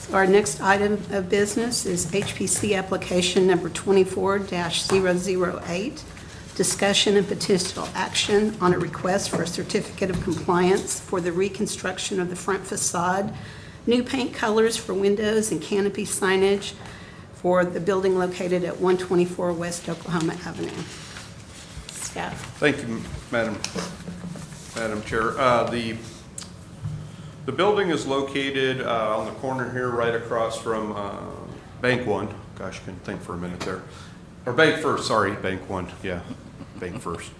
So our next item of business is HPC application number 24-008, discussion and potential action on a request for a certificate of compliance for the reconstruction of the front facade, new paint colors for windows and canopy signage for the building located at 124 West Oklahoma Avenue. Staff. Thank you, Madam Chair. The building is located on the corner here, right across from Bank One. Gosh, I couldn't think for a minute there. Or Bank First, sorry, Bank One, yeah, Bank First.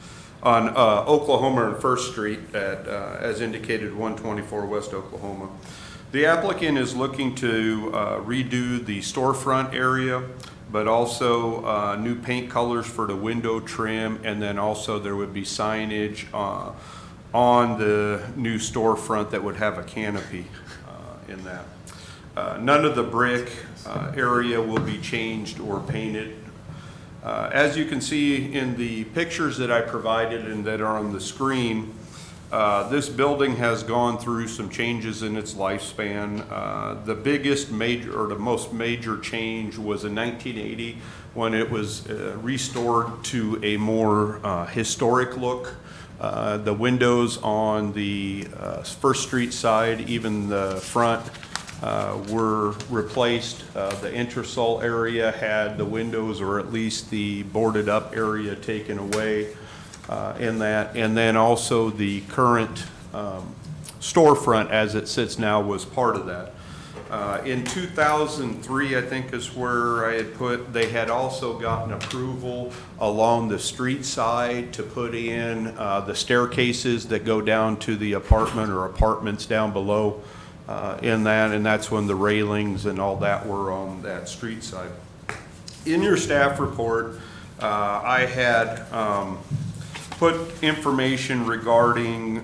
On Oklahoma and First Street at, as indicated, 124 West Oklahoma. The applicant is looking to redo the storefront area, but also new paint colors for the window trim, and then also there would be signage on the new storefront that would have a canopy in that. None of the brick area will be changed or painted. As you can see in the pictures that I provided and that are on the screen, this building has gone through some changes in its lifespan. The biggest major, or the most major change was in 1980 when it was restored to a more historic look. The windows on the First Street side, even the front, were replaced. The entresol area had the windows, or at least the boarded up area, taken away in that. And then also the current storefront as it sits now was part of that. In 2003, I think is where I had put, they had also gotten approval along the street side to put in the staircases that go down to the apartment or apartments down below in that, and that's when the railings and all that were on that street side. In your staff report, I had put information regarding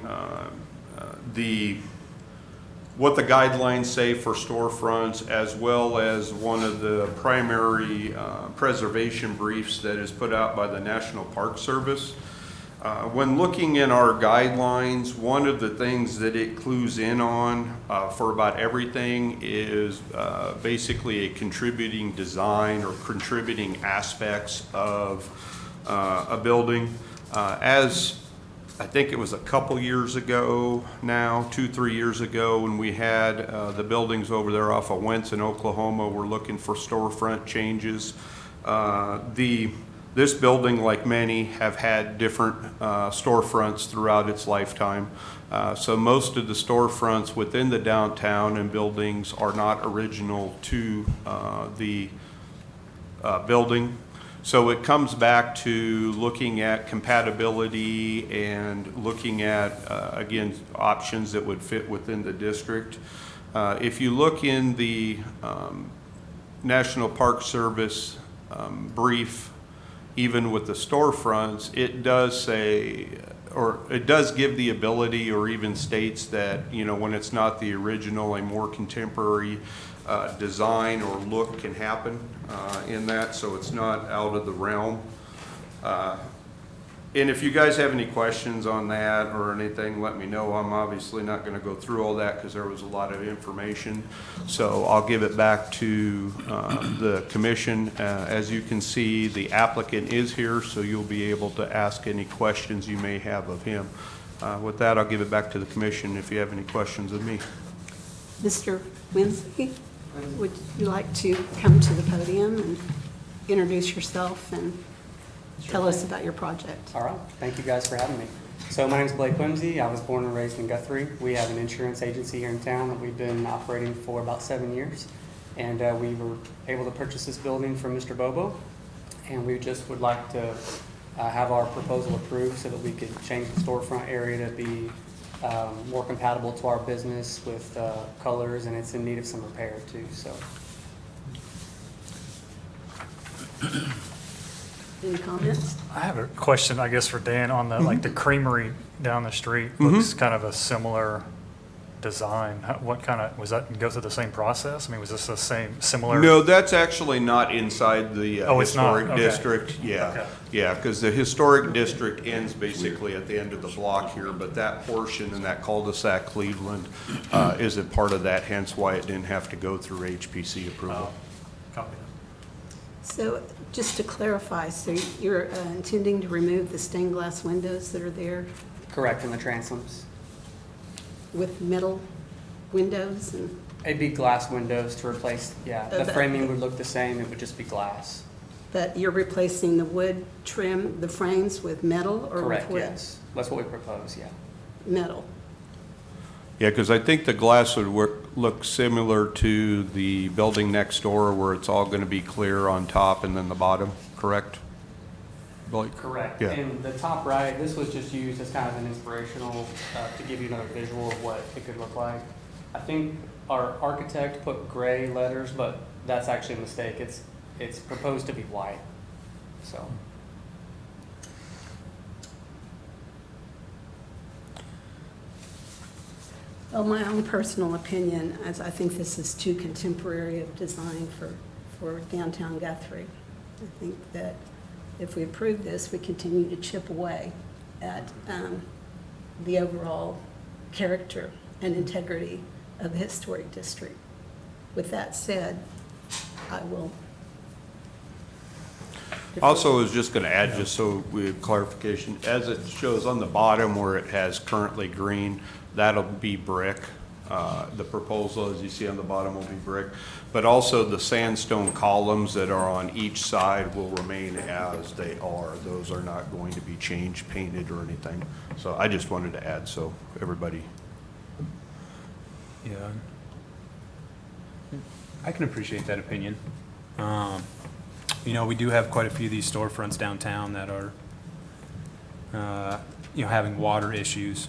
what the guidelines say for storefronts, as well as one of the primary preservation briefs that is put out by the National Park Service. When looking in our guidelines, one of the things that it clues in on for about everything is basically a contributing design or contributing aspects of a building. As I think it was a couple years ago now, 2-3 years ago, when we had the buildings over there off of Wentz in Oklahoma, we're looking for storefront changes. This building, like many, have had different storefronts throughout its lifetime. So most of the storefronts within the downtown and buildings are not original to the building. So it comes back to looking at compatibility and looking at, again, options that would fit within the district. If you look in the National Park Service brief, even with the storefronts, it does say, or it does give the ability, or even states that, you know, when it's not the original, a more contemporary design or look can happen in that, so it's not out of the realm. And if you guys have any questions on that or anything, let me know. I'm obviously not going to go through all that because there was a lot of information, so I'll give it back to the commission. As you can see, the applicant is here, so you'll be able to ask any questions you may have of him. With that, I'll give it back to the commission if you have any questions of me. Mr. Winsley, would you like to come to the podium and introduce yourself and tell us about your project? All right, thank you guys for having me. So my name is Blake Whimsy. I was born and raised in Guthrie. We have an insurance agency here in town that we've been operating for about 7 years. And we were able to purchase this building from Mr. Bobo. And we just would like to have our proposal approved so that we could change the storefront area to be more compatible to our business with colors, and it's in need of some repair too. So. Any comments? I have a question, I guess, for Dan on the like the creamery down the street. Looks kind of a similar design, what kind of, was that, go through the same process? I mean, was this the same, similar? No, that's actually not inside the Oh, it's not? historic Okay. district. Yeah, Okay. yeah, because the historic district ends basically at the end of the block here, but that portion in that cul-de-sac Cleveland isn't part of that, hence why it didn't have to go through HPC approval. Oh, copy that. So just to clarify, so you're intending to remove the stained glass windows that are there Correct, in the transoms. with metal windows and, It'd be glass windows to replace, yeah. The but- framing would look the same, it would just be glass. but you're replacing the wood trim, the frames with metal or with Correct, wood? yes. That's what we propose, yeah. Metal. Yeah, because I think the glass would look similar to the building next door where it's all going to be clear on top and then the bottom, correct? Blake? Correct. Yeah. And the top right, this was just used as kind of an inspirational, to give you another visual of what it could look like. I think our architect put gray letters, but that's actually a mistake. It's proposed to be white, so. Well, my own personal opinion is I think this is too contemporary of design for downtown Guthrie. I think that if we approve this, we continue to chip away at the overall character and integrity of the historic district. With that said, I will. defer. Also, I was just going to add, just so we have clarification, as it shows on the bottom where it has currently green, that'll be brick. The proposal, as you see on the bottom, will be brick. But also the sandstone columns that are on each side will remain as they are. Those are not going to be changed, painted, or anything. So I just wanted to add, so everybody. Yeah. I can appreciate that opinion. You know, we do have quite a few of these storefronts downtown that are, you know, having water issues.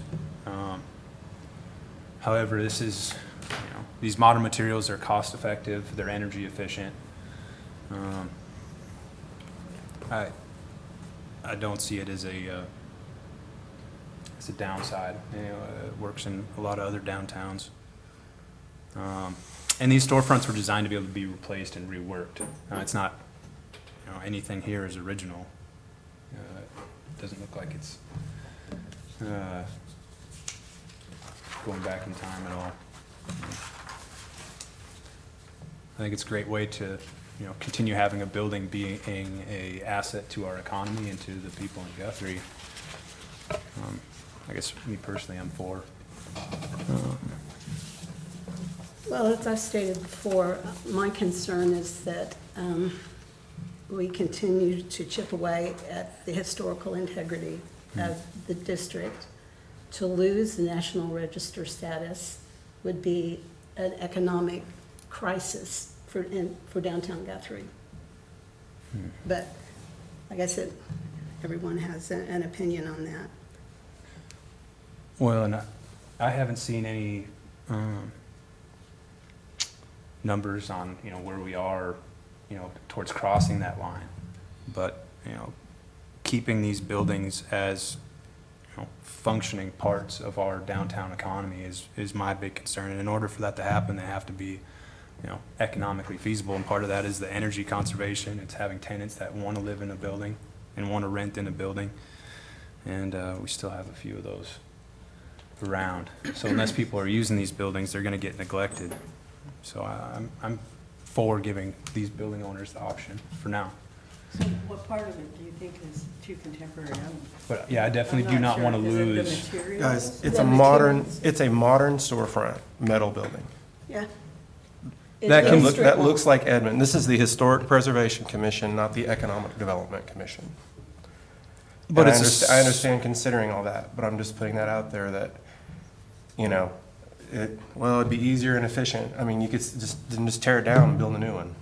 However, this is, you know, these modern materials are cost effective, they're energy efficient. I don't see it as a downside. You know, it works in a lot of other downtowns. And these storefronts were designed to be able to be replaced and reworked. It's not, you know, anything here is original. It doesn't look like it's going back in time at all. I think it's a great way to, you know, continue having a building being a asset to our economy and to the people in Guthrie. I guess me personally, I'm for. Well, as I've stated before, my concern is that we continue to chip away at the historical integrity of the district. To lose the National Register status would be an economic crisis for downtown Guthrie. But like I said, everyone has an opinion on that. Well, and I haven't seen any numbers on, you know, where we are, you know, towards crossing that line. But, you know, keeping these buildings as, you know, functioning parts of our downtown economy is my big concern. And in order for that to happen, they have to be, you know, economically feasible. And part of that is the energy conservation. It's having tenants that want to live in a building and want to rent in a building. And we still have a few of those around. So unless people are using these buildings, they're going to get neglected. So I'm for giving these building owners the option for now. So what part of it do you think is too contemporary? But yeah, I definitely do not want to lose. Guys, it's The a modern, materials. it's a modern storefront, metal building. Yeah. That It's can look, strip that mall. looks like Edmond. This is the Historic Preservation Commission, not the Economic Development Commission. But And it's I understand considering all that, but I'm just putting that out there that, you know, well, it'd be easier and efficient. I mean, you could just tear it down and build a new one.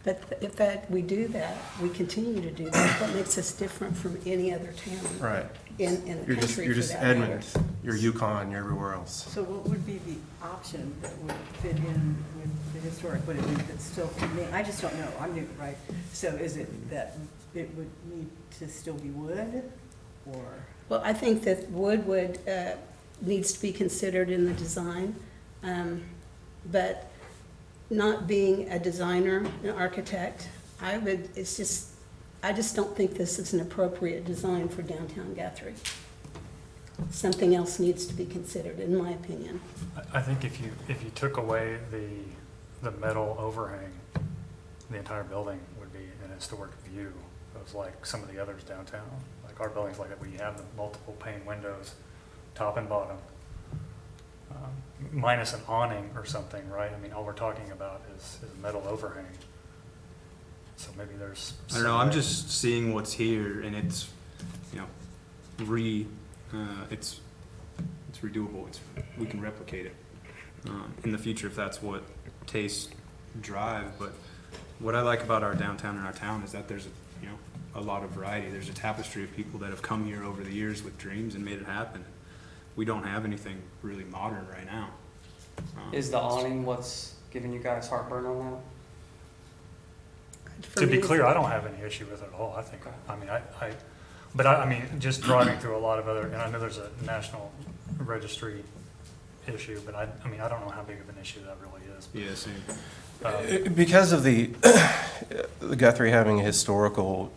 But if we do that, we continue to do that, what makes us different from any other town Right. in the You're country you're for just that matter? Edmond, you're Yukon, you're everywhere else. So what would be the option that would fit in with the historic? Would it be that still, I just don't know, I'm new, right? So is it that it would need to still be wood, or? Well, I think that wood would needs to be considered in the design. But not being a designer, an architect, I just don't think this is an appropriate design for downtown Guthrie. Something else needs to be considered, in my opinion. I think if you took away the metal overhang, the entire building would be an historic view of like some of the others downtown. Like our buildings like that, where you have the multiple pane windows, top and bottom, minus an awning or something, right? I mean, all we're talking about is metal overhang. So maybe there's. I don't know, I'm just seeing what's here and it's, you know, it's redoable, we can replicate it in the future if that's what tastes drive. But what I like about our downtown and our town is that there's a lot of variety. There's a tapestry of people that have come here over the years with dreams and made it happen. We don't have anything really modern right now. Is the awning what's giving you guys heartburn on that? For To be me, clear, I don't have any issue with it at all. I think, but I mean, just driving through a lot of other, and I know there's a national registry issue, but I mean, I don't know how big of an issue that really is. Yeah, same. Because of the Guthrie having a historical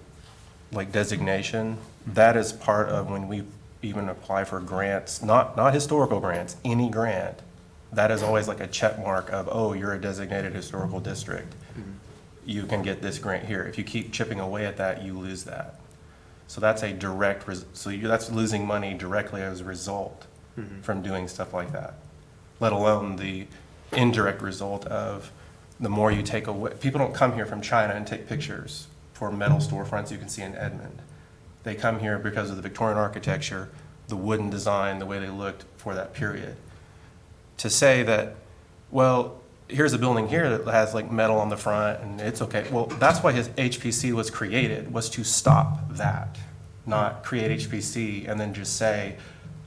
like designation, that is part of when we even apply for grants, not historical grants, any grant, that is always like a check mark of, oh, you're a designated historical district. You can get this grant here. If you keep chipping away at that, you lose that. So that's a direct, that's losing money directly as a result from doing stuff like that, let alone the indirect result of the more you take away. People don't come here from China and take pictures for metal storefronts you can see in Edmond. They come here because of the Victorian architecture, the wooden design, the way they looked for that period. To say that, well, here's a building here that has like metal on the front and it's okay. Well, that's why his HPC was created, was to stop that, not create HPC and then just say,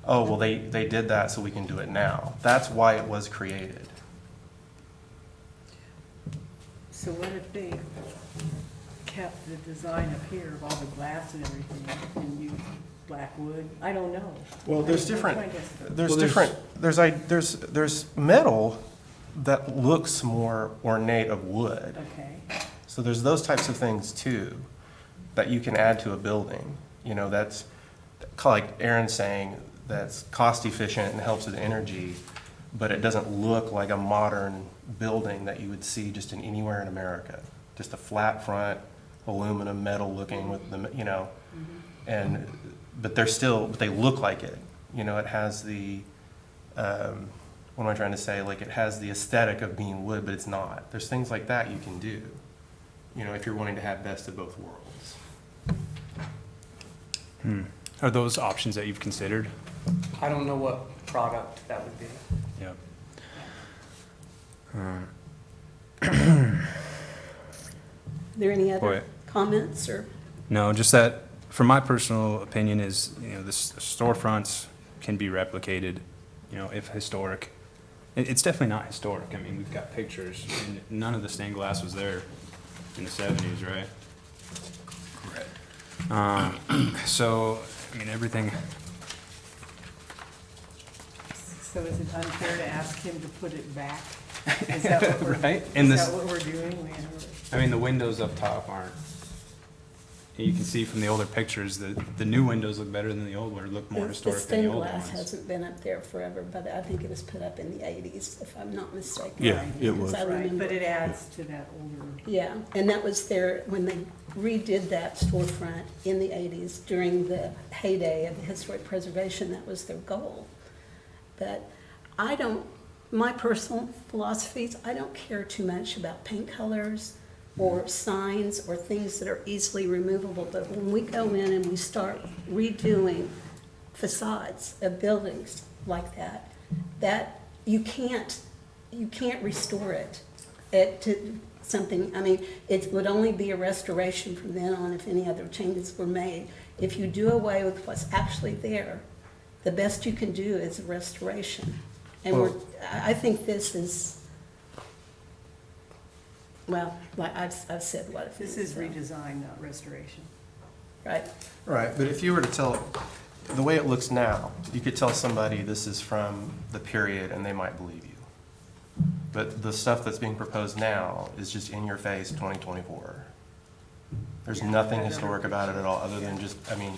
oh, well, they did that so we can do it now. That's why it was created. So what if they kept the design up here of all the glass and everything and used black wood? I don't know. Well, there's I'm different, trying to- there's metal that looks more ornate of wood. Okay, So there's those types of things too, that you can add to a building. You know, that's, like Aaron's saying, that's cost efficient and helps with energy, but it doesn't look like a modern building that you would see just in anywhere in America. Just a flat front, aluminum, metal looking with the, but they look like it. You know, it has the, what am I trying to say? Like it has the aesthetic of being wood, but it's not. There's things like that you can do, you know, if you're wanting to have best of both worlds. Are those options that you've considered? I don't know what product that would be. Yeah. Are there any other Boy. comments or? No, just that, from my personal opinion is, this storefronts can be replicated, if historic. It's definitely not historic. I mean, we've got pictures, and none of the stained glass was there in the 70s, right? So, I mean, everything, so is it unfair to ask him to put it back? Is that what we're, right? is that what we're doing? I mean, the windows up top aren't, you can see from the older pictures that the new windows look better than the old ones, look more The historic than stained the old glass ones. hasn't been up there forever, but I think it was put up in the 80s, if I'm not mistaken. Yeah, it was. Because I Right, remember. but it adds to that older. Yeah, and that was there, when they redid that storefront in the 80s, during the heyday of the historic preservation, that was their goal. But my personal philosophies, I don't care too much about paint colors or signs or things that are easily removable, but when we go in and we start redoing facades of buildings like that you can't restore it to something. I mean, it would only be a restoration from then on if any other changes were made. If you do away with what's actually there, the best you can do is a restoration. And I think this is, well, like I've said a lot of things. This is so, redesign, not restoration. right? Right, but if you were to tell, the way it looks now, you could tell somebody this is from the period and they might believe you. But the stuff that's being proposed now is just in your face 2024. There's nothing historic about it at all, other than just, I mean,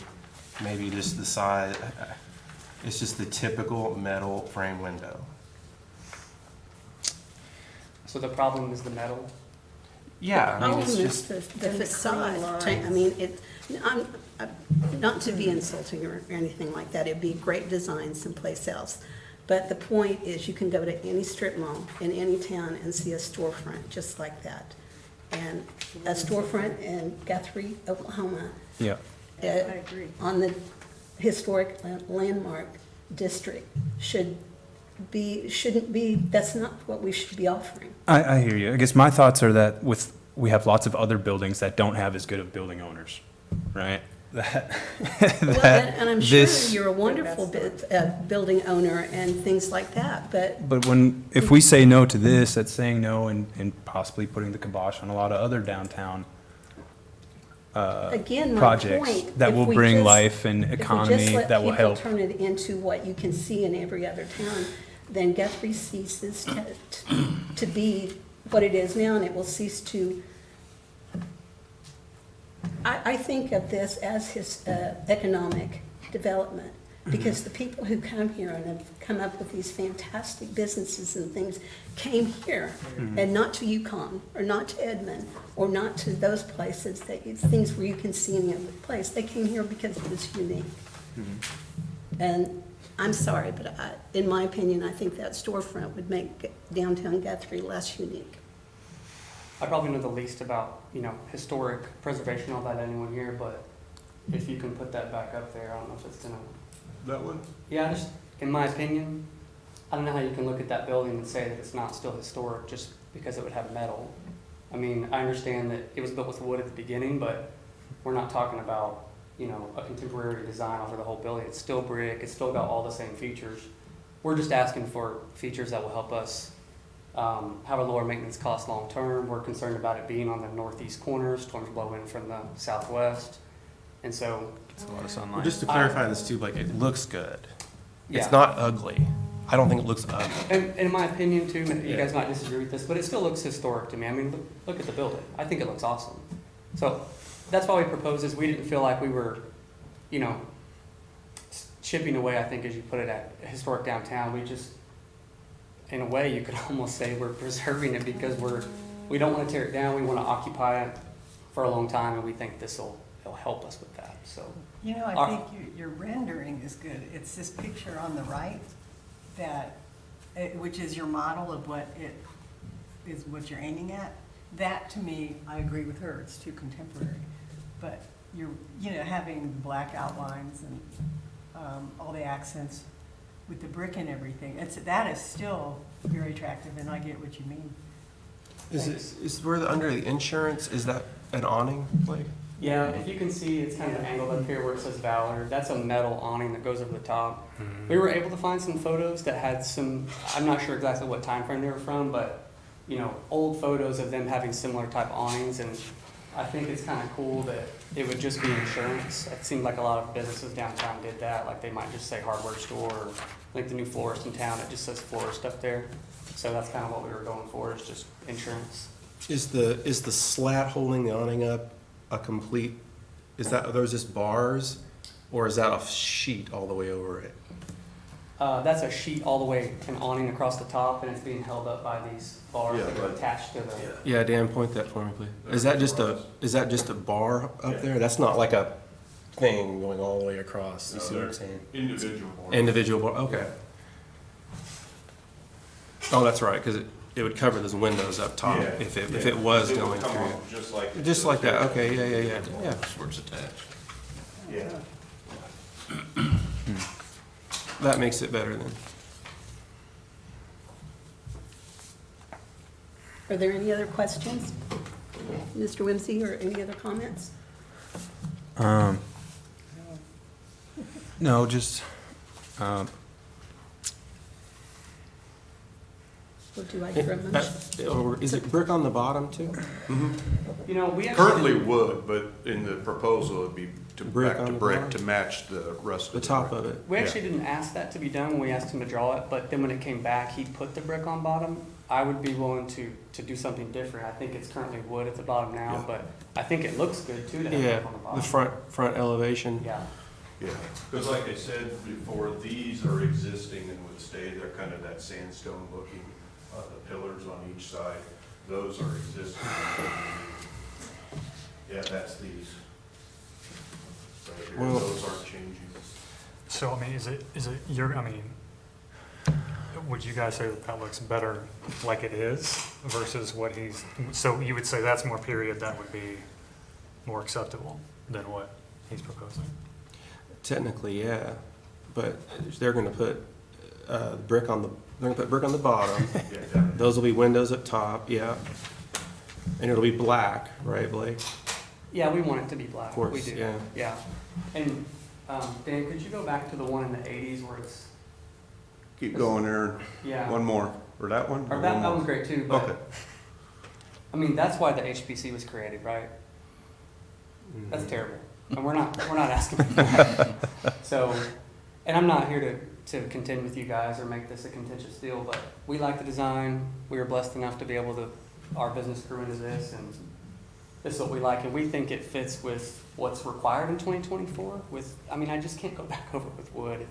maybe just the size. It's just the typical metal frame window. So the problem is the metal. Yeah, I mean, it's Almost just, the And the clean facade. lines. I mean, not to be insulting or anything like that, it'd be great design someplace else. But the point is, you can go to any strip mall in any town and see a storefront just like that. And a storefront in Guthrie, Oklahoma, Yeah. I agree. on the historic landmark district shouldn't be, that's not what we should be offering. I hear you. I guess my thoughts are that we have lots of other buildings that don't have as good of building owners, right? That, Well, that and I'm sure this, you're a wonderful building owner and things like that, but but if we say no to this, that's saying no and possibly putting the kibosh on a lot of other downtown again, my projects point. that if will we bring just- life and economy that will help. If we just let people turn it into what you can see in every other town, then Guthrie ceases to be what it is now, and it will cease to. I think of this as his economic development, because the people who come here and have come up with these fantastic businesses and things came here, and not to Yukon, or not to Edmond, or not to those places, things where you can see any other place. They came here because it was unique. And I'm sorry, but in my opinion, I think that storefront would make downtown Guthrie less unique. I probably know the least about, historic preservation, all that anyone here, but if you can put that back up there, I don't know if it's gonna. That one? Yeah, just, in my opinion, I don't know how you can look at that building and say that it's not still historic just because it would have metal. I mean, I understand that it was built with wood at the beginning, but we're not talking about, a contemporary design over the whole building. It's still brick, it's still got all the same features. We're just asking for features that will help us have a lower maintenance cost long-term. We're concerned about it being on the northeast corner, storms blow in from the southwest. And so, It's a lot of well, sunlight. just to clarify this too, like, it looks good. yeah. It's not ugly. I don't think it looks ugly. And in my opinion too, you guys might disagree with this, but it still looks historic to me. I mean, look at the building. I think it looks awesome. So that's why we proposed this. We didn't feel like we were, chipping away, I think, as you put it, at historic downtown. We just, in a way, you could almost say we're preserving it because we don't want to tear it down. We want to occupy it for a long time, and we think it'll help us with that, so. I think your rendering is good. It's this picture on the right that, which is your model of what you're aiming at. That, to me, I agree with her, it's too contemporary. But having black outlines and all the accents with the brick and everything, that is still very attractive, and I get what you mean. Is where under the insurance, is that an awning, like? Yeah, if you can see, it's kind of angled up here where it says Valor. That's a metal awning that goes over the top. We were able to find some photos that had some, I'm not sure exactly what time frame they were from, but, old photos of them having similar type awnings. And I think it's kind of cool that it would just be insurance. It seemed like a lot of businesses downtown did that. Like they might just say hardware store, or like the new florist in town, it just says florist up there. So that's kind of what we were going for, is just insurance. Is the slat holding the awning up a complete, are those just bars, or is that a sheet all the way over it? That's a sheet all the way, an awning across the top, and it's being held up by these bars Yeah, that are right. attached to the. Yeah, Dan, point that for me, please. Is that just a bar up there? That's not like a thing going all the way across, you see what I'm saying? Individual. Individual bar, okay. Oh, that's right, because it would cover those windows up top if it was It would going come through. off just like. Just like that, okay, yeah. Where it's attached. Yeah. That makes it better then. Are there any other questions? Mr. Whimsy, or any other comments? No, just, Or do I hear a motion? Or is it brick on the bottom too? We actually. Currently wood, but in the proposal, it'd be to Brick back on to the brick bottom? to match the rest of The top of it. We actually didn't ask that to be done when we asked him to draw it, but then when it came back, he put the brick on bottom. I would be willing to do something different. I think it's currently wood at the bottom now, Yeah. but I think it looks good too to have Yeah, brick on the bottom. the front elevation. Yeah, Yeah, because like I said before, these are existing and would stay, they're kind of that sandstone looking, the pillars on each side, those are existing. Yeah, that's these. Right here, Well- those aren't changing. So, I mean, is it I mean, would you guys say that that looks better like it is versus what he's, so you would say that's more period, that would be more acceptable than what he's proposing? Technically, yeah, but they're gonna put, brick on the, they're gonna put brick on the bottom. Yeah, down Those will be windows up top, yeah. And it'll be black, right, Blake? yeah, we want it to be black. Of course, We do. yeah. Yeah. And, Dan, could you go back to the one in the eighties where it's, Keep going there, yeah. one more, or that one? Or or that one one's more? great too, Okay, but, I mean, that's why the HPC was created, right? That's terrible. And we're not asking for that. So, and I'm not here to contend with you guys or make this a contentious deal, but we like the design. We were blessed enough to be able to, our business grew into this, and this is what we like, and we think it fits with what's required in 2024 with, I mean, I just can't go back over it with wood.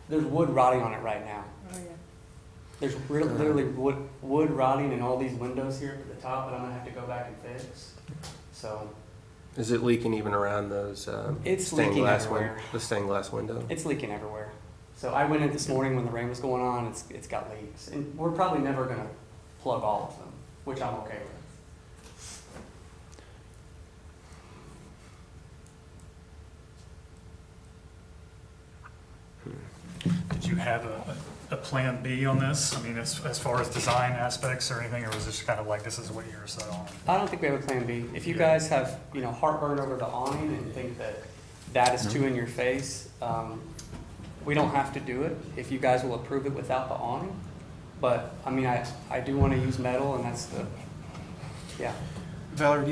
There's wood rotting on it right now. Oh, yeah. There's literally wood rotting in all these windows here at the top that I'm gonna have to go back and fix. So, Is it leaking even around those, It's stained leaking glass everywhere. the stained glass window? it's leaking everywhere. So I went in this morning when the rain was going on, it's got leaks. And we're probably never gonna plug all of them, which I'm okay with. Did you have a plan B on this? I mean, as far as design aspects or anything, or was this kind of like, this is what you're set on? I don't think we have a plan B. If you guys have, heartburn over the awning and think that that is too in your face, we don't have to do it if you guys will approve it without the awning. But, I mean, I do want to use metal, and that's the, yeah. Valerie, how do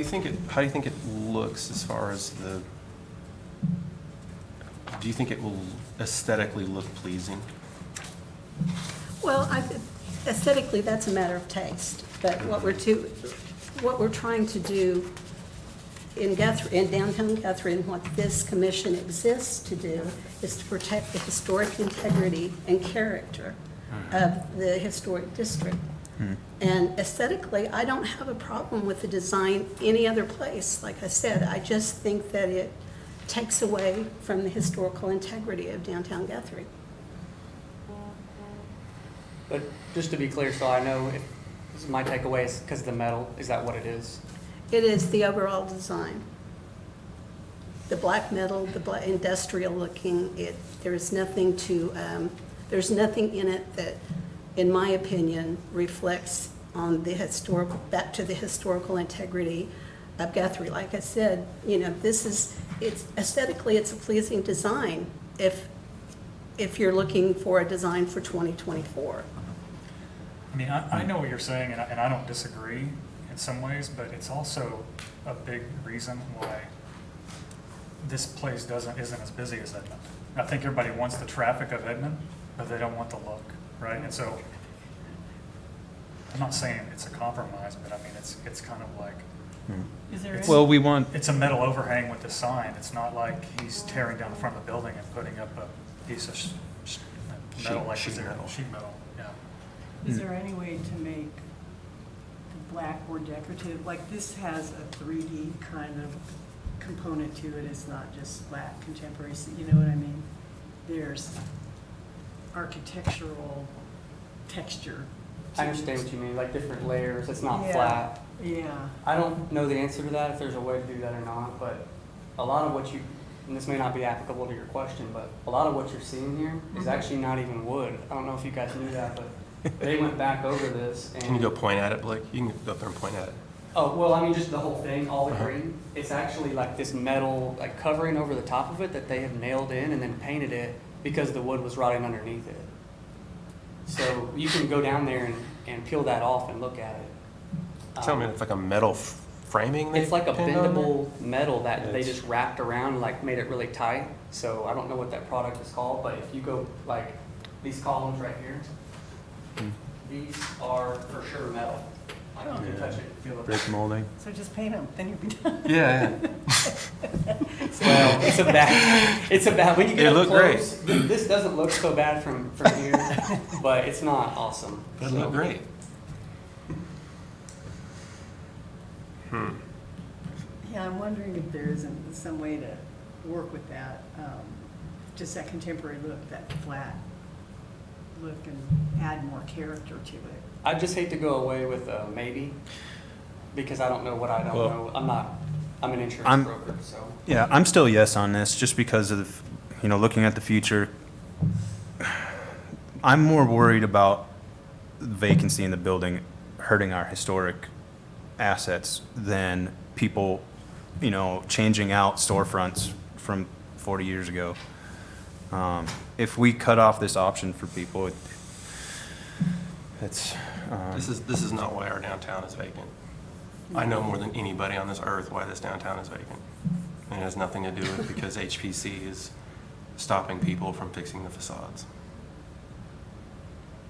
you think it looks as far as do you think it will aesthetically look pleasing? Well, aesthetically, that's a matter of taste, but what we're trying to do in downtown Guthrie, and what this commission exists to do, is to protect the historic integrity and character of the historic district. And aesthetically, I don't have a problem with the design any other place. Like I said, I just think that it takes away from the historical integrity of downtown Guthrie. But just to be clear, so I know, this is my takeaway is because of the metal, is that what it is? It is the overall design. The black metal, the black industrial looking, there's nothing in it that, in my opinion, reflects on the back to the historical integrity of Guthrie. Like I said, it's aesthetically, it's a pleasing design if you're looking for a design for 2024. I mean, I know what you're saying, and I don't disagree in some ways, but it's also a big reason why this place isn't as busy as Edmond. I think everybody wants the traffic of Edmond, but they don't want the look, right? And so, I'm not saying it's a compromise, but I mean, it's kind of like, Is there any? Well, we want, it's a metal overhang with a sign. It's not like he's tearing down the front of the building and putting up a piece of metal like Sheet this, metal. sheet metal, yeah. Is there any way to make the black more decorative? Like, this has a 3D kind of component to it. It's not just black contemporary, you know what I mean? There's architectural texture. to I understand it. what you mean, like different layers, it's not Yeah. flat. Yeah. I don't know the answer to that, if there's a way to do that or not, but a lot of what and this may not be applicable to your question, but a lot of what you're seeing here is actually not even wood. I don't know if you guys knew that, but they went back over this and. Can you go point at it, Blake? You can go up there and point at it. Oh, well, I mean, just the whole thing, all the green, it's actually like this metal, like covering over the top of it that they have nailed in and then painted it because the wood was rotting underneath it. So you can go down there and peel that off and look at it. Tell me, it's like a metal framing they It's like a pinned on there? bendable metal that they It's- just wrapped around, like made it really tight. So I don't know what that product is called, but if you go like these columns right here, these are for sure metal. Like you can touch it, feel it. Brick molding. So just paint them, then you'll be done. Yeah, Well, it's a bad, when you It get up looked great. close, this doesn't look so bad from here, but it's not awesome. It So- looked great. Yeah, I'm wondering if there isn't some way to work with that, just that contemporary look, that flat look, and add more character to it. I just hate to go away with a maybe, because I don't know what I don't Well, know. I'm an insurance I'm- broker, so. Yeah, I'm still yes on this, just because of, looking at the future. I'm more worried about vacancy in the building hurting our historic assets than people, changing out storefronts from 40 years ago. If we cut off this option for people, it's, This is not why our downtown is vacant. I know more than anybody on this earth why this downtown is vacant. And it has nothing to do with because HPC is stopping people from fixing the facades.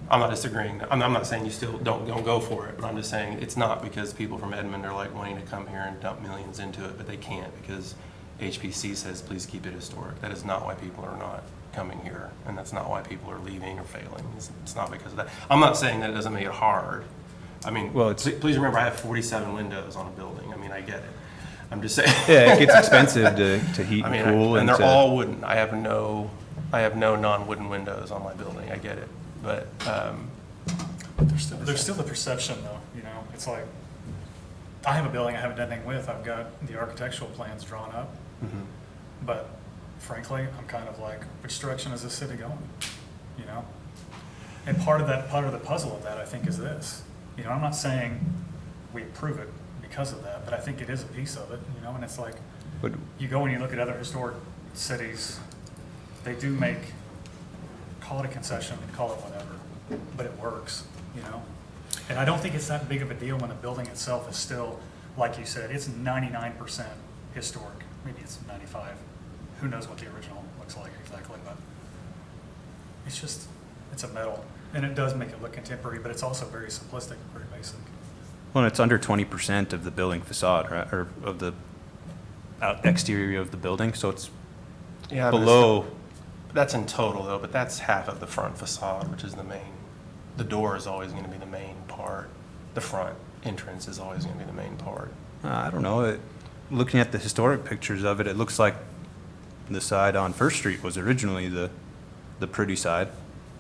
I'm not disagreeing. I'm not saying you still don't go for it, but I'm just saying it's not because people from Edmond are like wanting to come here and dump millions into it, but they can't because HPC says, please keep it historic. That is not why people are not coming here, and that's not why people are leaving or failing. It's not because of that. I'm not saying that it doesn't make it hard. I mean, Well, it's- please remember, I have 47 windows on a building. I mean, I get it. I'm just saying. yeah, it gets expensive to heat I mean, and cool. and they're to- all wooden. I have no non-wooden windows on my building. I get it, but There's still the perception though, it's like, I have a building I haven't done anything with, I've got the architectural plans drawn up, but frankly, I'm kind of like, which direction is this city going? And part of the puzzle of that, I think, is this. I'm not saying we approve it because of that, but I think it is a piece of it, and it's like, But you go and you look at other historic cities, they do make, call it a concession, call it whatever, but it works, And I don't think it's that big of a deal when the building itself is still, like you said, it's 99% historic. Maybe it's 95. Who knows what the original looks like exactly, but it's a metal. And it does make it look contemporary, but it's also very simplistic, very basic. Well, it's under 20% of the building facade, right, or of the exterior of the building, so it's yeah, but below. that's in total though. But that's half of the front facade, which is the main. The door is always going to be the main part. The front entrance is always going to be the main part. I don't know. Looking at the historic pictures of it, it looks like the side on First Street was originally the pretty side.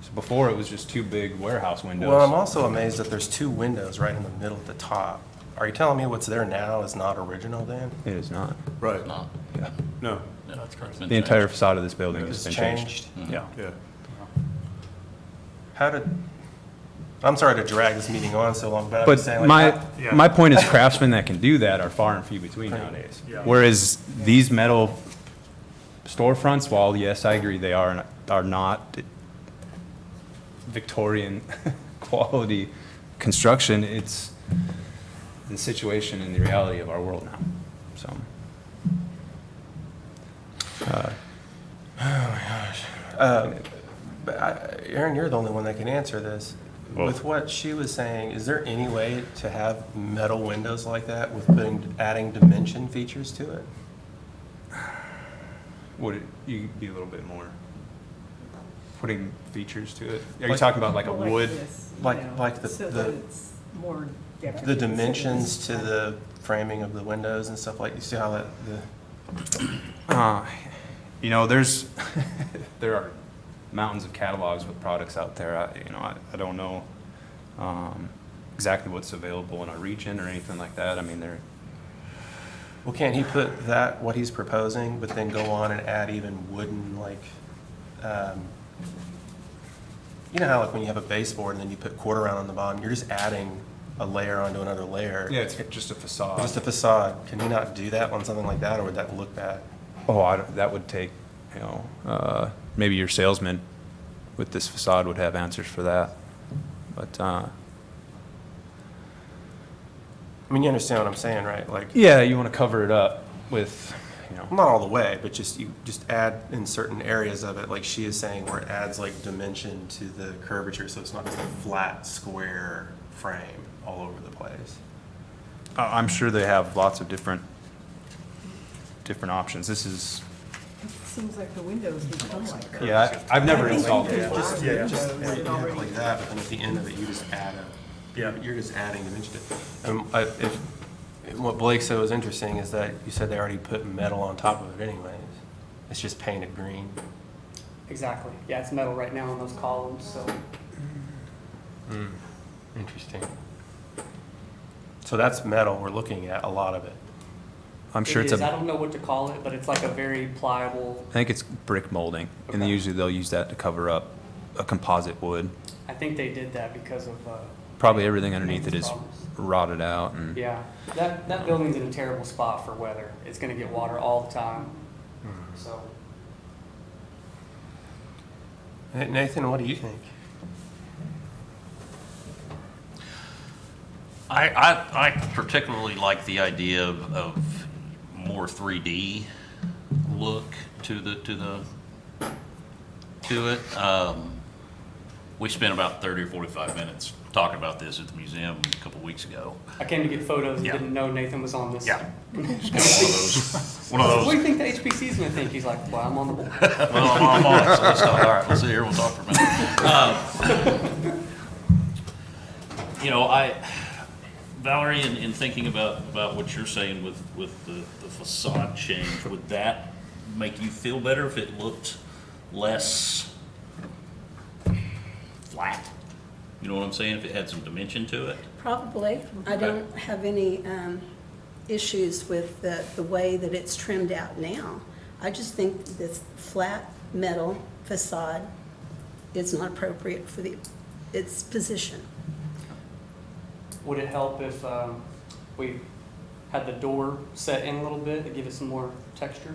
So before it was just two big warehouse windows. Well, I'm also amazed that there's two windows right in the middle at the top. Are you telling me what's there now is not original then? It is not. Right. No, Yeah. No, no, that's correct. The entire facade of this building has It's been changed? changed. Yeah. yeah. I'm sorry to drag this meeting on so long, but I'm just saying, But like, Yeah. my point is craftsmen that can do that are far and few between nowadays. Yeah. Whereas these metal storefronts, while yes, I agree, they are not Victorian quality construction, it's the situation and the reality of our world now, so. Aaron, you're the only one that can answer this. Well- With what she was saying, is there any way to have metal windows like that with adding dimension features to it? Would you be a little bit more putting features to it? Are you Like- talking about like a Well, wood? this, you like- know, like the- so the- that it's more decorative. The so that dimensions it's- to the framing of the windows and stuff like, you see how that, There's, there are mountains of catalogs with products out there. I don't know exactly what's available in our region or anything like that. I mean, they're, well, can't he put that, what he's proposing, but then go on and add even wooden, like, you know how like when you have a baseboard and then you put quarter round on the bottom, you're just adding a layer onto another layer. yeah, it's just a facade. Just a facade. Can you not do that on something like that, or would that look bad? Oh, that would take, maybe your salesman with this facade would have answers for that. But, I mean, you understand what I'm saying, right? Like, Yeah, you want to cover it up with, you know, not all the way, but you just add in certain areas of it, like she is saying, where it adds like dimension to the curvature, so it's not just a flat, square frame all over the place. I'm sure they have lots of different options. This is, It seems like the windows become like that. yeah, I've never I think installed you it. could Just, buy yeah, just windows like, that you have it already- like that, but then at the end of it, you just add you're just adding dimension to it. What Blake said was interesting is that you said they already put metal on top of it anyways. It's just painted green. Exactly. Yeah, it's metal right now on those columns, so. Interesting. So that's metal we're looking at, a lot of it. I'm sure It it's is. I a, don't know what to call it, but it's like a very pliable, I think it's brick molding, and Okay. usually they'll use that to cover up a composite wood. I think they did that because of, Probably everything underneath it is Maintenance rotted out and. yeah. That building's in a terrible spot for weather. It's gonna get water all the time, so. Nathan, what do you think? I particularly like the idea of more 3D look to it. We spent about 30 or 45 minutes talking about this at the museum a couple weeks ago. I came to get photos and Yeah. didn't know Nathan was on this. Just kind of one of What do those. you think the HPC's gonna think? He's like, well, I'm on the board. Well, I'm on it, so let's talk. All right, let's sit here, we'll talk for a minute. Valerie, in thinking about what you're saying with the facade change, would that make you feel better if it looked less flat? You know what I'm saying? If it had some dimension to it? Probably. I don't have any issues with the way that it's trimmed out now. I just think this flat metal facade is not appropriate for its position. Would it help if we had the door set in a little bit to give it some more texture?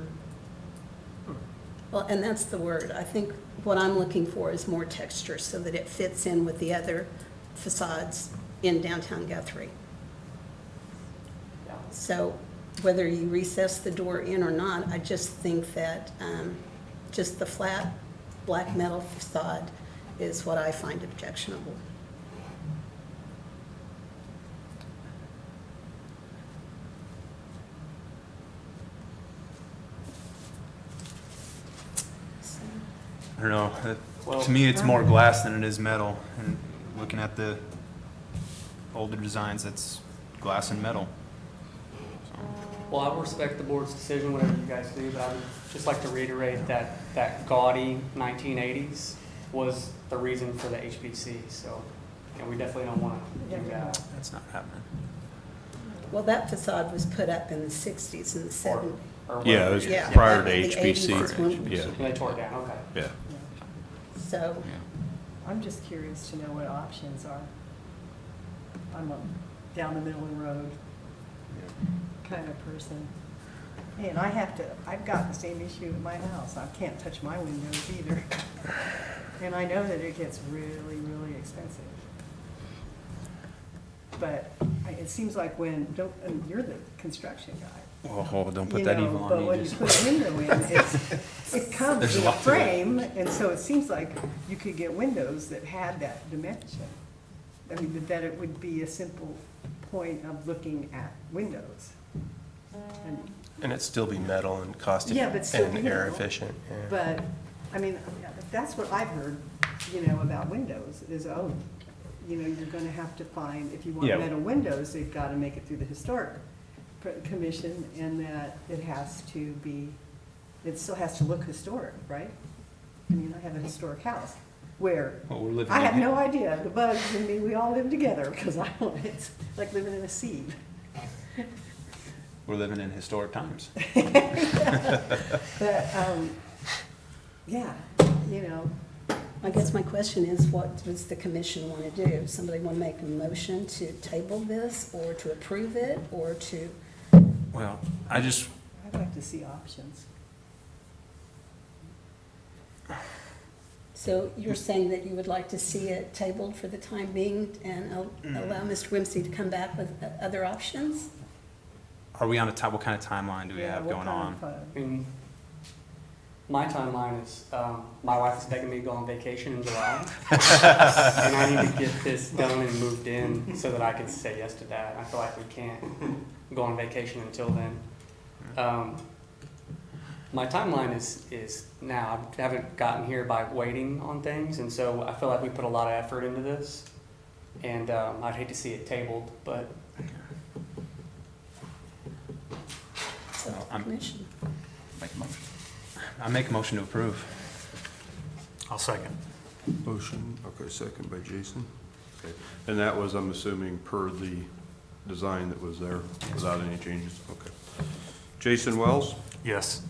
Well, and that's the word. I think what I'm looking for is more texture so that it fits in with the other facades in downtown Guthrie. Yeah. So whether you recess the door in or not, I just think that just the flat black metal facade is what I find objectionable. So, I don't know. Well- To me, it's more glass than it is metal. And looking at the older designs, it's glass and metal. Well, I respect the board's decision, whatever you guys do, but I would just like to reiterate that gaudy 1980s was the reason for the HPC, so, we definitely don't want to do that. That's not happening. well, that facade was put up in the 60s and the 70s. Or Yeah, it whatever was is. Yeah. prior to The 80s HPC. is when- Yeah, And they tore it down, okay. yeah. So, I'm just curious to know what options are. I'm a down the middle of the road kind of person. And I've got the same issue at my house. I can't touch my windows either. And I know that it gets really, really expensive. But it seems like and you're the construction guy. Oh, don't put You that know, evil but on me. when you Just- put a window in, it comes There's in a a lot to it. frame, and so it seems like you could get windows that had that dimension. I mean, that it would be a simple point of looking at windows. And it'd still be metal and cost Yeah, but still and be air metal. efficient. Yeah. But, I mean, that's what I've heard, about windows, is, you're gonna have to find, if you want Yeah. metal windows, they've gotta make it through the historic commission, and that it still has to look historic, right? I mean, I have a historic house, where Well, we're living I have in- no idea, the bugs and me, we all live together, because it's like living in a sieve. We're living in historic times. But, yeah, I guess my question is, what does the commission want to do? Somebody want to make a motion to table this, or to approve it, or to, Well, I'd like to see options. So you're saying that you would like to see it tabled for the time being and allow Mr. Whimsy to come back with other options? Are we on a time, what kind of timeline do we Yeah, have what going kind on? of, I mean, my timeline is, my wife is begging me to go on vacation in July. And I need to get this done and moved in so that I can say yes to that. I feel like we can't go on vacation until then. My timeline is now, I haven't gotten here by waiting on things, and so I feel like we put a lot of effort into this. And I'd hate to see it tabled, but It's up to the commission. I make a motion to approve. I'll second. Motion, okay, second by Jason. Okay. And that was, I'm assuming, per the design that was there, without any changes? Okay. Jason Wells, Yes.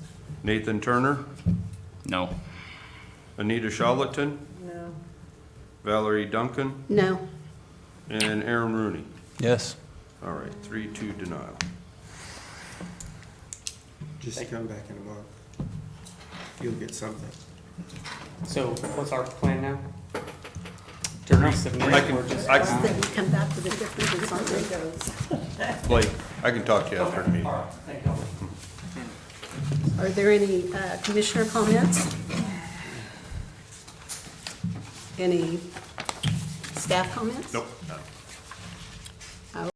Nathan Turner, No. Anita Charlatan, no, Valerie Duncan, No. and Aaron Rooney. Yes. All right, 3-2 denial. Just come back in a month. You'll get something. so what's our plan now? To resubmit I can- or just? I can- Then you come back with a different design. Blake, I can talk to you after the meeting. All right, thank you. Are there any commissioner comments? Any staff comments? Nope.